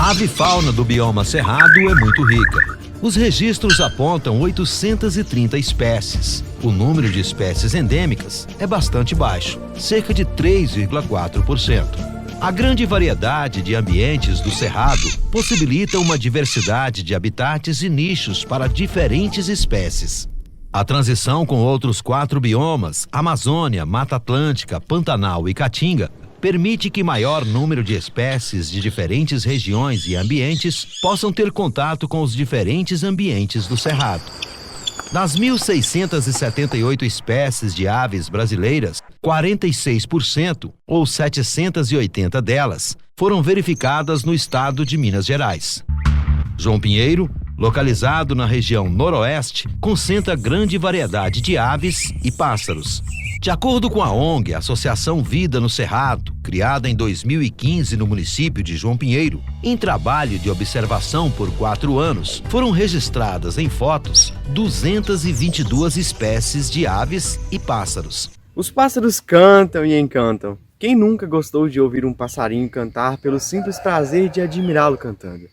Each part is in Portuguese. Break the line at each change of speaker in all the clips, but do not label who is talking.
A avifauna do bioma cerrado é muito rica. Os registros apontam 830 espécies. O número de espécies endêmicas é bastante baixo, cerca de 3,4%. A grande variedade de ambientes do Cerrado possibilita uma diversidade de habitats e nichos para diferentes espécies. A transição com outros 4 biomas, Amazônia, Mata Atlântica, Pantanal e Caatinga, permite que maior número de espécies de diferentes regiões e ambientes possam ter contato com os diferentes ambientes do Cerrado. Das 1.678 espécies de aves brasileiras, 46%, ou 780 delas, foram verificadas no estado de Minas Gerais. João Pinheiro, localizado na região noroeste, concentra grande variedade de aves e pássaros. De acordo com a ONG Associação Vida no Cerrado, criada em 2015 no município de João Pinheiro, em trabalho de observação por 4 anos, foram registradas em fotos 222 espécies de aves e pássaros.
Os pássaros cantam e encantam. Quem nunca gostou de ouvir um passarinho cantar pelo simples prazer de admirá-lo cantando?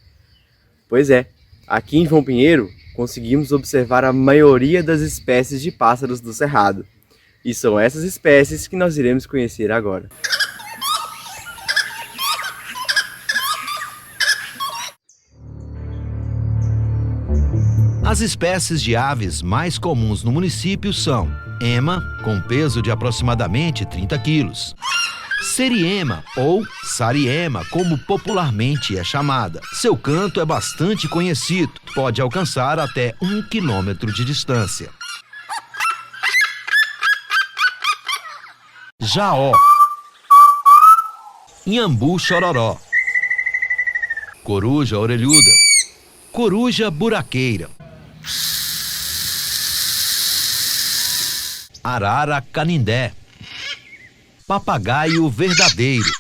Pois é, aqui em João Pinheiro, conseguimos observar a maioria das espécies de pássaros do Cerrado. E são essas espécies que nós iremos conhecer agora.
As espécies de aves mais comuns no município são ema, com peso de aproximadamente 30 quilos. Seriema ou sariema, como popularmente é chamada. Seu canto é bastante conhecido, pode alcançar até 1 quilômetro de distância. Jaó, inhambu chororó, coruja orelhuda, coruja buraqueira, arara canindé, papagaio verdadeiro,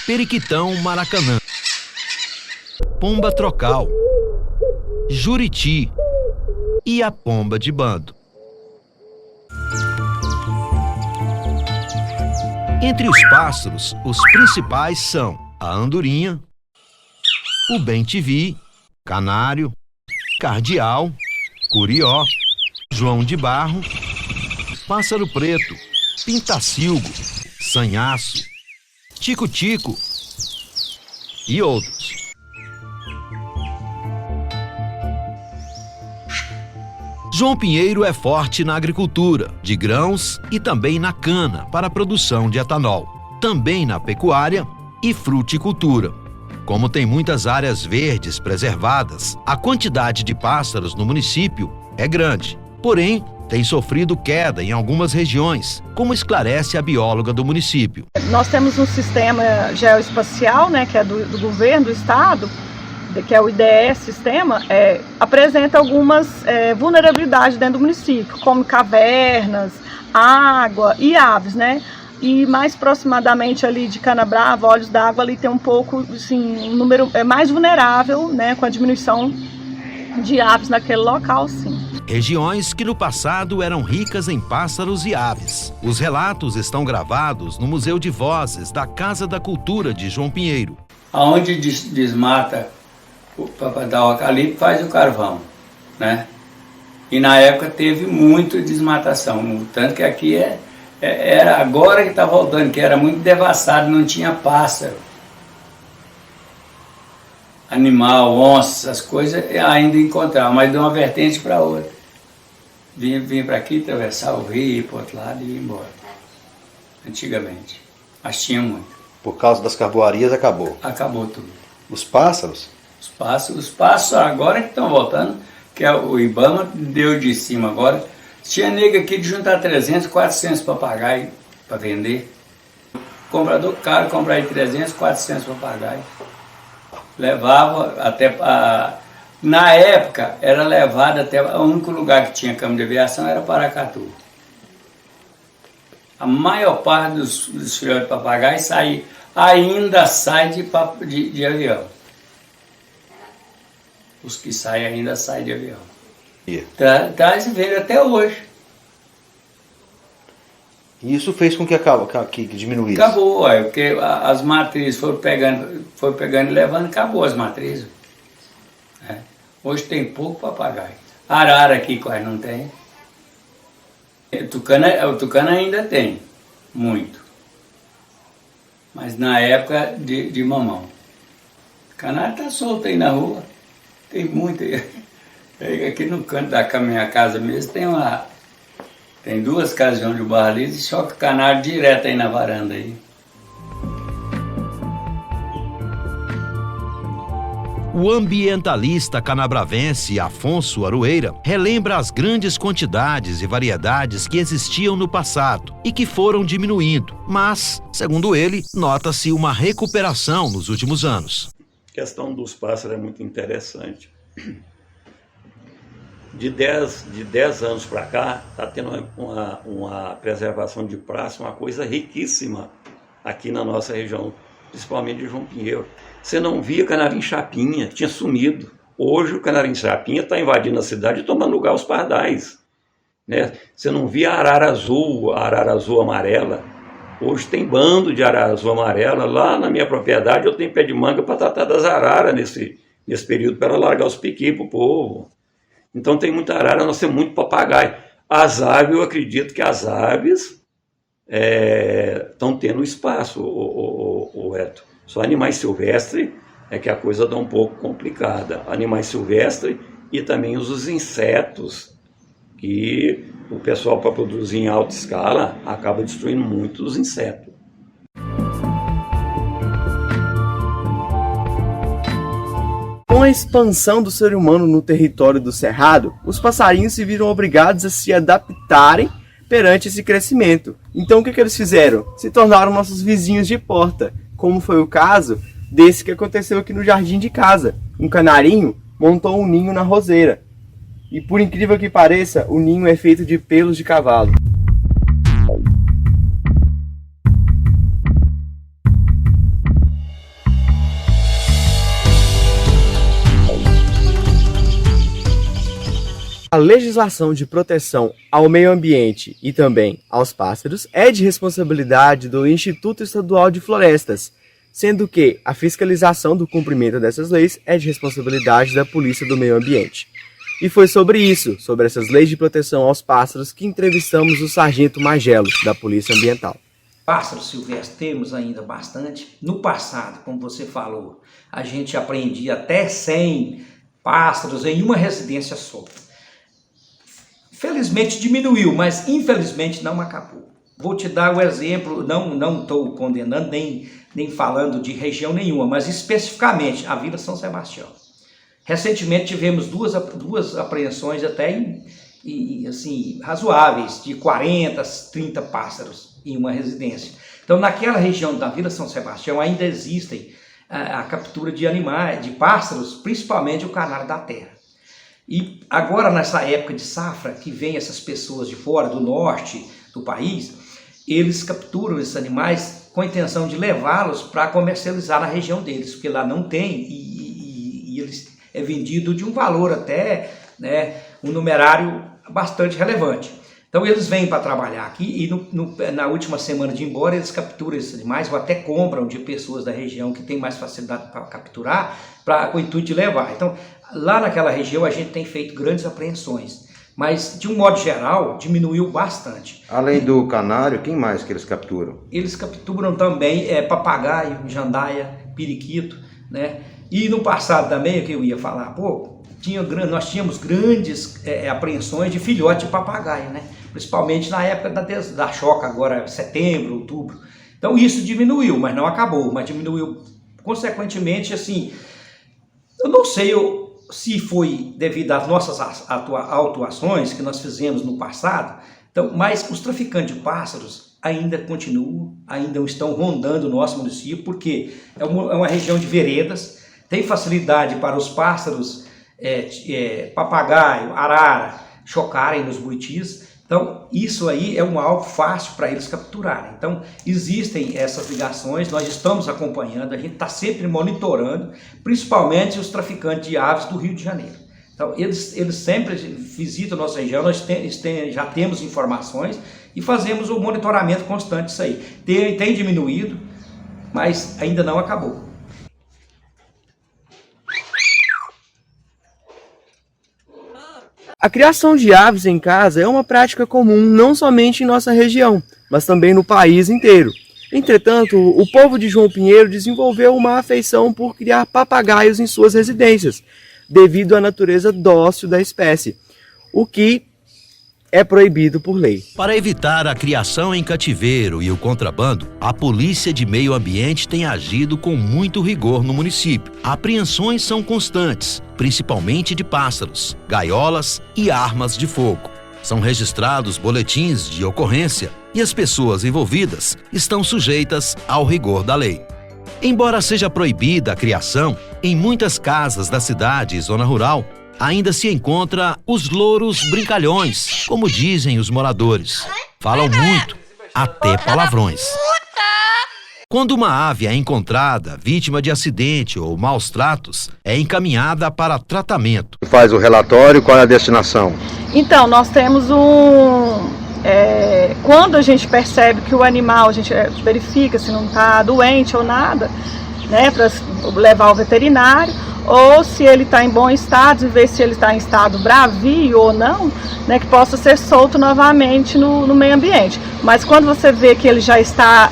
periquitão maracanã, pomba trocal, juriti e a pomba de bando. Entre os pássaros, os principais são a andorinha, o bem-te-vi, canário, cardeal, curió, joão de barro, pássaro preto, pintacilgo, sanhaço, tico-tico e outros. João Pinheiro é forte na agricultura, de grãos e também na cana para a produção de etanol, também na pecuária e fruticultura. Como tem muitas áreas verdes preservadas, a quantidade de pássaros no município é grande, porém tem sofrido queda em algumas regiões, como esclarece a bióloga do município.
Nós temos um sistema geoespacial, né, que é do governo, do estado, que é o IDE sistema, apresenta algumas vulnerabilidades dentro do município, como cavernas, água e aves, né? E mais aproximadamente ali de Canabrava, Olhos d'Água, ali tem um pouco, assim, um número mais vulnerável, né, com a diminuição de aves naquele local, sim.
Regiões que no passado eram ricas em pássaros e aves. Os relatos estão gravados no Museu de Vozes da Casa da Cultura de João Pinheiro.
Aonde desmata para dar o eucalipto, faz o carvão, né? E na época teve muita desmatação, tanto que aqui era agora que está voltando, que era muito devastado, não tinha pássaro. Animal, onça, essas coisas ainda encontrava, mas de uma vertente para outra. Vinha para aqui, atravessar o rio, para o outro lado e ir embora. Antigamente. Mas tinha muito.
Por causa das carboarias acabou?
Acabou tudo.
Os pássaros?
Os pássaros agora que estão voltando, que o Ibama deu de cima agora. Tinha nego aqui de juntar 300, 400 papagaios para vender. Comprador caro, comprar aí 300, 400 papagaios. Levava até... Na época, era levado até... O único lugar que tinha câmara de aviação era Paracatu. A maior parte dos filhotes de papagaio ainda sai de avião. Os que saem ainda saem de avião. Traz e vende até hoje.
E isso fez com que diminuísse.
Acabou, porque as matrizes foram pegando e levando, acabou as matrizes. Hoje tem pouco papagaio. Arara aqui quase não tem. O tucano ainda tem, muito. Mas na época de mamão. O canário está solto aí na rua. Tem muito. Aqui no canto da minha casa mesmo tem 2 casas de barro ali e choca o canário direto aí na varanda aí.
O ambientalista canabravense Afonso Aroeira relembra as grandes quantidades e variedades que existiam no passado e que foram diminuindo, mas, segundo ele, nota-se uma recuperação nos últimos anos.
A questão dos pássaros é muito interessante. De 10 anos para cá, está tendo uma preservação de praça, uma coisa riquíssima aqui na nossa região, principalmente de João Pinheiro. Você não via canarim-chapinha, tinha sumido. Hoje o canarim-chapinha está invadindo a cidade e tomando lugar aos pardais. Né? Você não via a arara azul amarela. Hoje tem bando de arara azul amarela. Lá na minha propriedade eu tenho pé de manga para tratar das araras nesse período, para largar os piquis para o povo. Então tem muita arara, nós temos muito papagaio. As aves, eu acredito que as aves estão tendo espaço, o Eto. Só animais silvestres é que a coisa dá um pouco complicada. Animais silvestres e também os insetos, que o pessoal, para produzir em alta escala, acaba destruindo muito os insetos.
Com a expansão do ser humano no território do Cerrado, os passarinhos se viram obrigados a se adaptarem perante esse crescimento. Então o que eles fizeram? Se tornaram nossos vizinhos de porta, como foi o caso desse que aconteceu aqui no jardim de casa. Um canarinho montou um ninho na roseira. E por incrível que pareça, o ninho é feito de pelos de cavalo. A legislação de proteção ao meio ambiente e também aos pássaros é de responsabilidade do Instituto Estadual de Florestas, sendo que a fiscalização do cumprimento dessas leis é de responsabilidade da Polícia do Meio Ambiente. E foi sobre isso, sobre essas leis de proteção aos pássaros, que entrevistamos o Sargento Magelo, da Polícia Ambiental.
Pássaros silvestres temos ainda bastante. No passado, como você falou, a gente apreendia até 100 pássaros em uma residência só. Felizmente diminuiu, mas infelizmente não acabou. Vou te dar o exemplo, não estou condenando nem falando de região nenhuma, mas especificamente a Vila São Sebastião. Recentemente tivemos duas apreensões até assim, razoáveis, de 40, 30 pássaros em uma residência. Então naquela região da Vila São Sebastião ainda existem a captura de animais, de pássaros, principalmente o canário da terra. E agora, nessa época de safra, que vem essas pessoas de fora, do norte do país, eles capturam esses animais com a intenção de levá-los para comercializar na região deles, porque lá não tem e eles é vendido de um valor até, né, um numerário bastante relevante. Então eles vêm para trabalhar aqui e na última semana de ir embora eles capturam esses animais ou até compram de pessoas da região que tem mais facilidade para capturar, com o intuito de levar. Então lá naquela região a gente tem feito grandes apreensões, mas de um modo geral diminuiu bastante.
Além do canário, quem mais que eles capturam?
Eles capturam também papagaio, jandaia, periquito, né? E no passado também, que eu ia falar, nós tínhamos grandes apreensões de filhote de papagaio, né? Principalmente na época da choca, agora setembro, outubro. Então isso diminuiu, mas não acabou, mas diminuiu consequentemente, assim, eu não sei se foi devido às nossas autuações que nós fizemos no passado, então, mas os traficantes de pássaros ainda continuam, ainda estão rondando o nosso município, porque é uma região de veredas, tem facilidade para os pássaros, papagaio, arara, chocarem nos buitis. Então, isso aí é um alvo fácil para eles capturarem. Então, existem essas ligações, nós estamos acompanhando, a gente está sempre monitorando, principalmente os traficantes de aves do Rio de Janeiro. Então, eles sempre visitam a nossa região, nós já temos informações e fazemos o monitoramento constante disso aí. Tem diminuído, mas ainda não acabou.
A criação de aves em casa é uma prática comum não somente em nossa região, mas também no país inteiro. Entretanto, o povo de João Pinheiro desenvolveu uma afeição por criar papagaios em suas residências, devido à natureza dócil da espécie, o que é proibido por lei.
Para evitar a criação em cativeiro e o contrabando, a Polícia de Meio Ambiente tem agido com muito rigor no município. Apreensões são constantes, principalmente de pássaros, gaiolas e armas de fogo. São registrados boletins de ocorrência e as pessoas envolvidas estão sujeitas ao rigor da lei. Embora seja proibida a criação, em muitas casas da cidade e zona rural, ainda se encontra os louros brincalhões, como dizem os moradores. Falam muito, até palavrões. Quando uma ave é encontrada vítima de acidente ou maus tratos, é encaminhada para tratamento.
Faz o relatório, qual é a destinação?
Então, nós temos quando a gente percebe que o animal, a gente verifica se não está doente ou nada, né, para levar ao veterinário, ou se ele está em bom estado, e ver se ele está em estado bravio ou não, né, que possa ser solto novamente no meio ambiente. Mas quando você vê que ele já está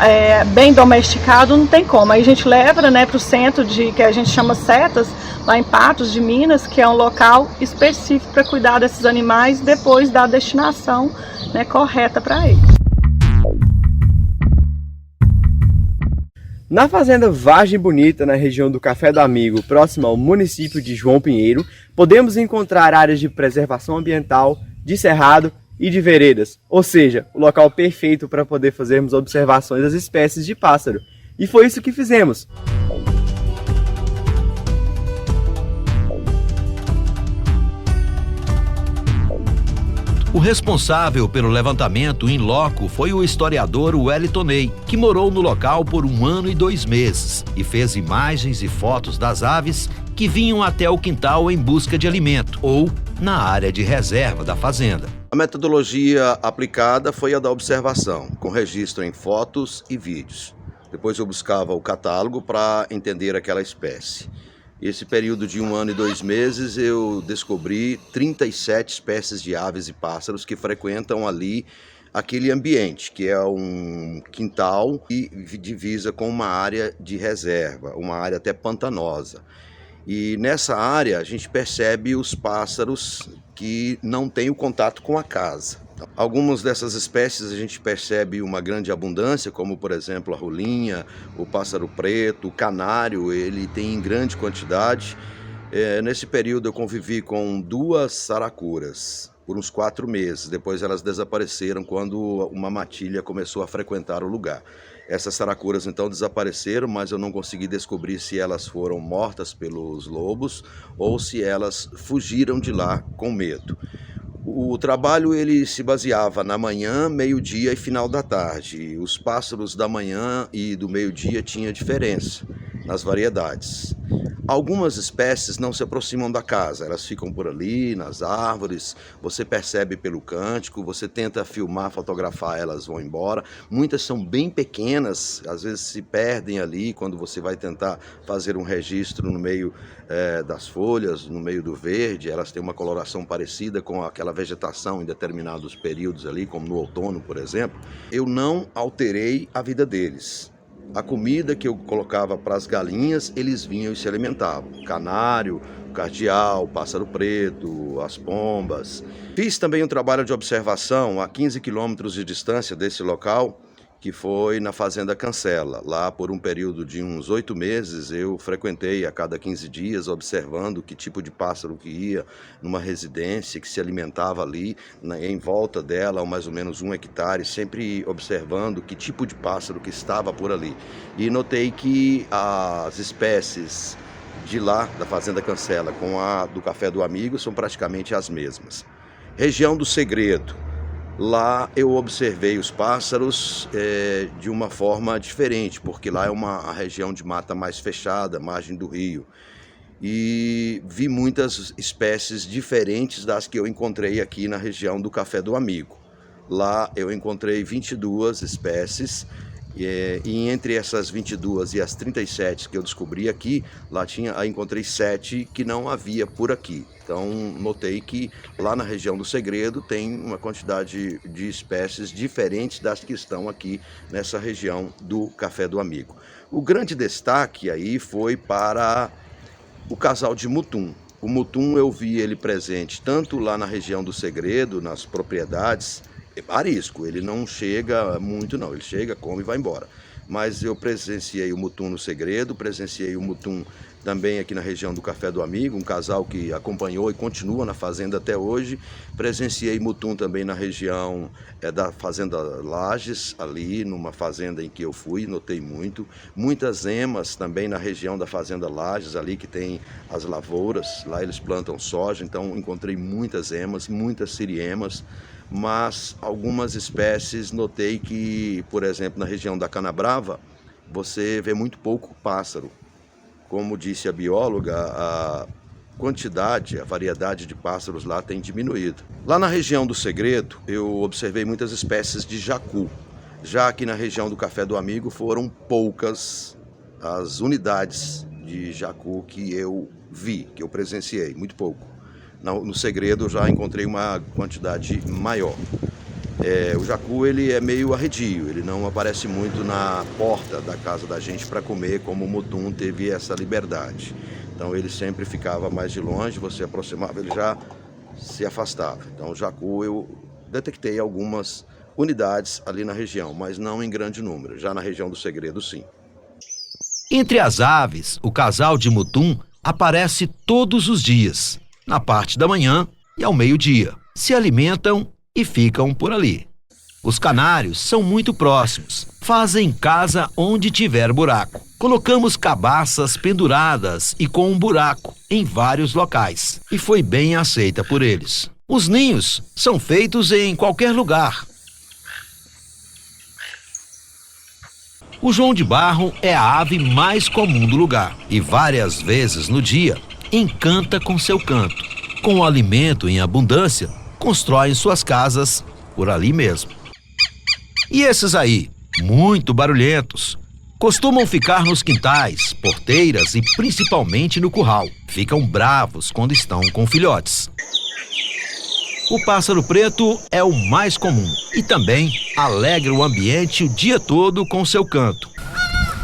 bem domesticado, não tem como. Aí a gente leva, né, para o centro que a gente chama Setas, lá em Patos de Minas, que é um local específico para cuidar desses animais depois da destinação, né, correta para eles.
Na fazenda Vargem Bonita, na região do Café do Amigo, próximo ao município de João Pinheiro, podemos encontrar áreas de preservação ambiental, de cerrado e de veredas, ou seja, o local perfeito para poder fazermos observações das espécies de pássaro. E foi isso que fizemos.
O responsável pelo levantamento in loco foi o historiador Wellington Ney, que morou no local por 1 ano e 2 meses e fez imagens e fotos das aves que vinham até o quintal em busca de alimento ou na área de reserva da fazenda.
A metodologia aplicada foi a da observação, com registro em fotos e vídeos. Depois eu buscava o catálogo para entender aquela espécie. Esse período de 1 ano e 2 meses eu descobri 37 espécies de aves e pássaros que frequentam ali aquele ambiente, que é um quintal e divisa com uma área de reserva, uma área até pantanosa. E nessa área a gente percebe os pássaros que não têm o contato com a casa. Algumas dessas espécies a gente percebe uma grande abundância, como por exemplo a rolinha, o pássaro preto, o canário, ele tem em grande quantidade. Nesse período eu convivi com 2 saracuras por uns 4 meses, depois elas desapareceram quando uma matilha começou a frequentar o lugar. Essas saracuras então desapareceram, mas eu não consegui descobrir se elas foram mortas pelos lobos ou se elas fugiram de lá com medo. O trabalho ele se baseava na manhã, meio-dia e final da tarde. Os pássaros da manhã e do meio-dia tinham diferença nas variedades. Algumas espécies não se aproximam da casa, elas ficam por ali, nas árvores, você percebe pelo cântico, você tenta filmar, fotografar, elas vão embora. Muitas são bem pequenas, às vezes se perdem ali quando você vai tentar fazer um registro no meio das folhas, no meio do verde, elas têm uma coloração parecida com aquela vegetação em determinados períodos ali, como no outono, por exemplo. Eu não alterei a vida deles. A comida que eu colocava para as galinhas, eles vinham e se alimentavam. Canário, cardeal, pássaro preto, as pombas. Fiz também um trabalho de observação a 15 quilômetros de distância desse local, que foi na Fazenda Cancela. Lá, por um período de uns 8 meses, eu frequentei a cada 15 dias, observando que tipo de pássaro que ia numa residência, que se alimentava ali, em volta dela, mais ou menos 1 hectare, sempre observando que tipo de pássaro que estava por ali. E notei que as espécies de lá, da Fazenda Cancela, com a do Café do Amigo, são praticamente as mesmas. Região do Segredo. Lá eu observei os pássaros de uma forma diferente, porque lá é uma região de mata mais fechada, margem do rio. e vi muitas espécies diferentes das que eu encontrei aqui na região do Café do Amigo. Lá eu encontrei 22 espécies, e entre essas 22 e as 37 que eu descobri aqui, lá encontrei 7 que não havia por aqui. Então notei que lá na região do Segredo tem uma quantidade de espécies diferentes das que estão aqui nessa região do Café do Amigo. O grande destaque aí foi para o casal de mutum. O mutum eu vi ele presente tanto lá na região do Segredo, nas propriedades, arisco, ele não chega muito não, ele chega, come e vai embora. Mas eu presenciei o mutum no Segredo, presenciei o mutum também aqui na região do Café do Amigo, um casal que acompanhou e continua na fazenda até hoje. Presenciei mutum também na região da Fazenda Lages, ali numa fazenda em que eu fui, notei muitas emas também na região da Fazenda Lages, ali que tem as lavouras, lá eles plantam soja, então encontrei muitas emas, muitas siriemas, mas algumas espécies notei que, por exemplo, na região da Canabrava, você vê muito pouco pássaro. Como disse a bióloga, a quantidade, a variedade de pássaros lá tem diminuído. Lá na região do Segredo, eu observei muitas espécies de jacu. Já aqui na região do Café do Amigo foram poucas as unidades de jacu que eu vi, que eu presenciei, muito pouco. No Segredo eu já encontrei uma quantidade maior. O jacu ele é meio arredio, ele não aparece muito na porta da casa da gente para comer, como o mutum teve essa liberdade. Então ele sempre ficava mais de longe, você aproximava, ele já se afastava. Então o jacu eu detectei algumas unidades ali na região, mas não em grande número, já na região do Segredo sim.
Entre as aves, o casal de mutum aparece todos os dias, na parte da manhã e ao meio-dia. Se alimentam e ficam por ali. Os canários são muito próximos, fazem casa onde tiver buraco. Colocamos cabaças penduradas e com um buraco em vários locais, e foi bem aceita por eles. Os ninhos são feitos em qualquer lugar. O João de Barro é a ave mais comum do lugar e várias vezes no dia encanta com seu canto. Com o alimento em abundância, constroem suas casas por ali mesmo. E esses aí, muito barulhentos, costumam ficar nos quintais, porteiras e principalmente no curral. Ficam bravos quando estão com filhotes. O pássaro preto é o mais comum e também alegra o ambiente o dia todo com seu canto.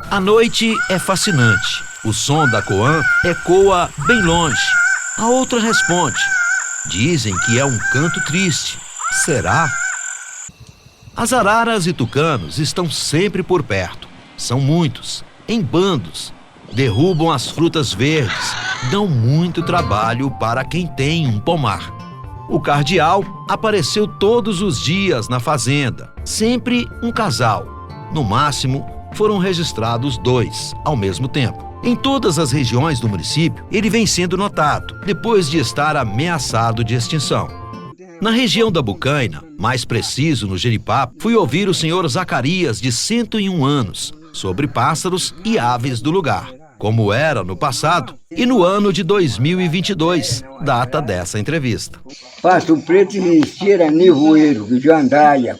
À noite é fascinante. O som da coan ecoa bem longe. A outra responde. Dizem que é um canto triste. Será? As araras e tucanos estão sempre por perto. São muitos, em bandos. Derrubam as frutas verdes. Dão muito trabalho para quem tem um pomar. O cardeal apareceu todos os dias na fazenda. Sempre um casal. No máximo, foram registrados 2 ao mesmo tempo. Em todas as regiões do município, ele vem sendo notado, depois de estar ameaçado de extinção. Na região da Bucaina, mais preciso no Jeripapo, fui ouvir o senhor Zacarias, de 101 anos, sobre pássaros e aves do lugar, como era no passado e no ano de 2022, data dessa entrevista.
Pássaro preto existia, era nevoeiro, jandaia,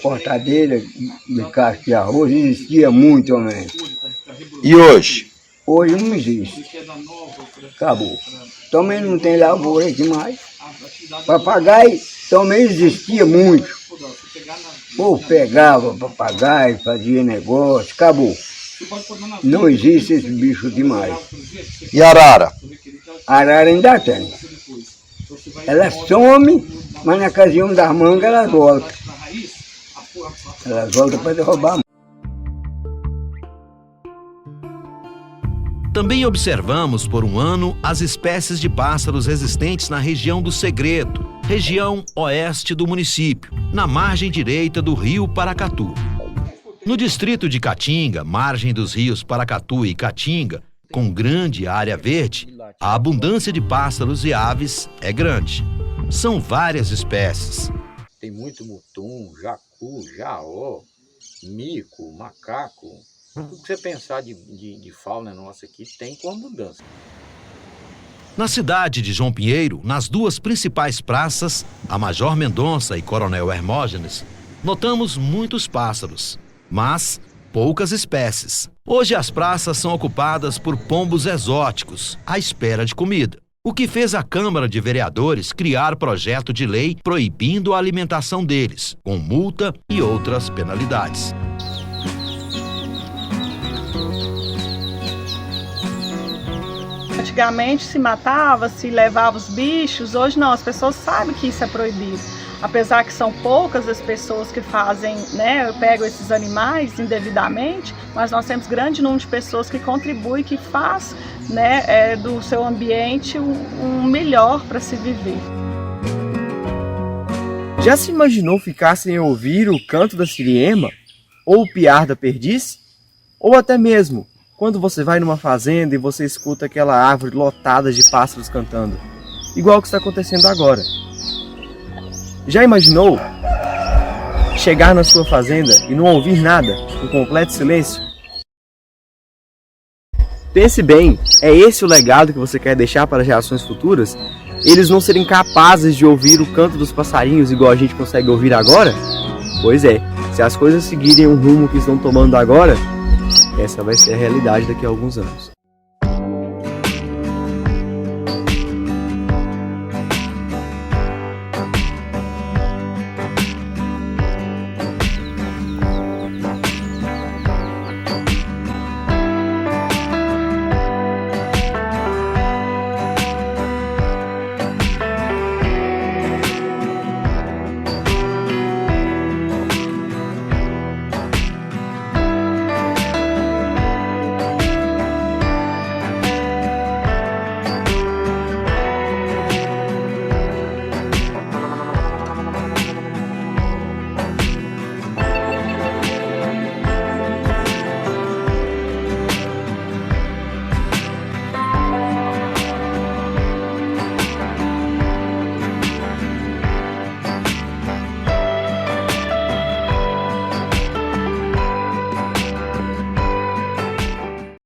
cortadeira de casca de arroz, existia muito também.
E hoje?
Hoje não existe. Acabou. Também não tem lavoura aqui mais. Papagaio também existia muito. O povo pegava papagaio, fazia negócio, acabou. Não existe esse bicho aqui mais.
E arara?
Arara ainda tem. Ela some, mas na ocasião das mangas elas voltam. Elas voltam para derrubar.
Também observamos por um ano as espécies de pássaros existentes na região do Segredo, região oeste do município, na margem direita do rio Paracatu. No distrito de Caatinga, margem dos rios Paracatu e Caatinga, com grande área verde, a abundância de pássaros e aves é grande. São várias espécies.
Tem muito mutum, jacu, jaó, mico, macaco, Tudo que você pensar de fauna nossa aqui tem com abundância.
Na cidade de João Pinheiro, nas duas principais praças, a Major Mendonça e Coronel Hermógenes, notamos muitos pássaros, mas poucas espécies. Hoje as praças são ocupadas por pombos exóticos, à espera de comida. O que fez a Câmara de Vereadores criar projeto de lei proibindo a alimentação deles, com multa e outras penalidades.
Antigamente se matava, se levava os bichos, hoje não, as pessoas sabem que isso é proibido. Apesar que são poucas as pessoas que fazem, né, pegam esses animais indevidamente, mas nós temos grande número de pessoas que contribuem, que faz, né, do seu ambiente um melhor para se viver.
Já se imaginou ficar sem ouvir o canto da siriema, ou o piar da perdiz? Ou até mesmo quando você vai numa fazenda e você escuta aquela árvore lotada de pássaros cantando, igual o que está acontecendo agora. Já imaginou chegar na sua fazenda e não ouvir nada, um completo silêncio? Pense bem, é esse o legado que você quer deixar para gerações futuras? Eles não serem capazes de ouvir o canto dos passarinhos igual a gente consegue ouvir agora? Pois é, se as coisas seguirem o rumo que estão tomando agora, essa vai ser a realidade daqui a alguns anos.